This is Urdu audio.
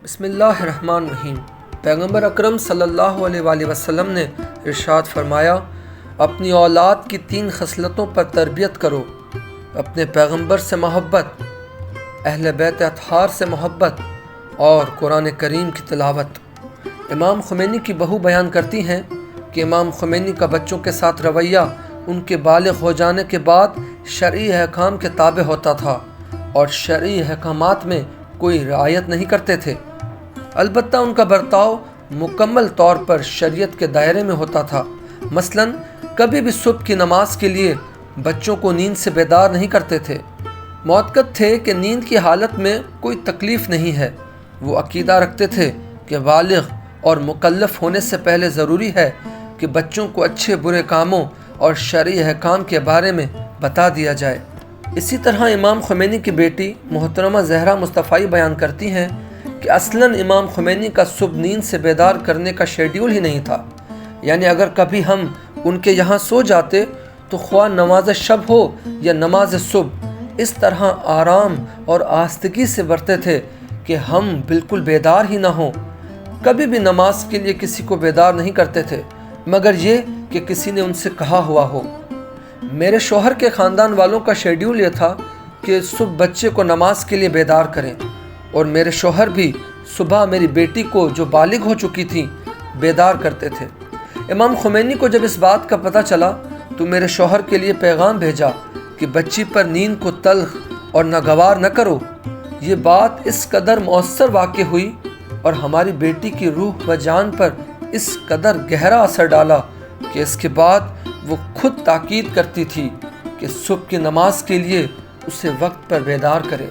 بسم اللہ الرحمن الرحیم۔ پیغمبر اکرم صلی اللہ علیہ وآلہ وسلم نے ارشاد فرمایا، اپنی اولاد کی 3 خصلتوں پر تربیت کرو: اپنے پیغمبر سے محبت، اہل بیت اطہار سے محبت اور قرآن کریم کی تلاوت۔ امام خمینی کی بہو بیان کرتی ہیں کہ امام خمینی کا بچوں کے ساتھ رویہ ان کے بالغ ہو جانے کے بعد شرعی احکام کے تابع ہوتا تھا اور شرعی احکامات میں کوئی رعایت نہیں کرتے تھے، البتہ ان کا برتاؤ مکمل طور پر شریعت کے دائرے میں ہوتا تھا۔ مثلاً کبھی بھی صبح کی نماز کے لیے بچوں کو نیند سے بیدار نہیں کرتے تھے، معتقد تھے کہ نیند کی حالت میں کوئی تکلیف نہیں ہے۔ وہ عقیدہ رکھتے تھے کہ بالغ اور مکلف ہونے سے پہلے ضروری ہے کہ بچوں کو اچھے برے کاموں اور شرعی احکام کے بارے میں بتا دیا جائے۔ اسی طرح امام خمینی کی بیٹی محترمہ زہرا مصطفی بیان کرتی ہیں کہ اصلاً امام خمینی کا صبح نیند سے بیدار کرنے کا شیڈیول ہی نہیں تھا، یعنی اگر کبھی ہم ان کے یہاں سو جاتے تو خواہ نماز شب ہو یا نماز صبح اس طرح آرام اور آہستگی سے برتے تھے کہ ہم بالکل بیدار ہی نہ ہوں۔ کبھی بھی نماز کے لیے کسی کو بیدار نہیں کرتے تھے مگر یہ کہ کسی نے ان سے کہا ہوا ہو۔ میرے شوہر کے خاندان والوں کا شیڈیول یہ تھا کہ صبح بچے کو نماز کے لیے بیدار کریں، اور میرے شوہر بھی صبح میری بیٹی کو جو بالغ ہو چکی تھی بیدار کرتے تھے۔ امام خمینی کو جب اس بات کا پتہ چلا تو میرے شوہر کے لیے پیغام بھیجا کہ بچی پر نیند کو تلخ اور ناگوار نہ کرو۔ یہ بات اس قدر مؤثر واقع ہوئی اور ہماری بیٹی کی روح و جان پر اس قدر گہرا اثر ڈالا کہ اس کے بعد وہ خود تاکید کرتی تھی کہ صبح کی نماز کے لیے اسے وقت پر بیدار کرے۔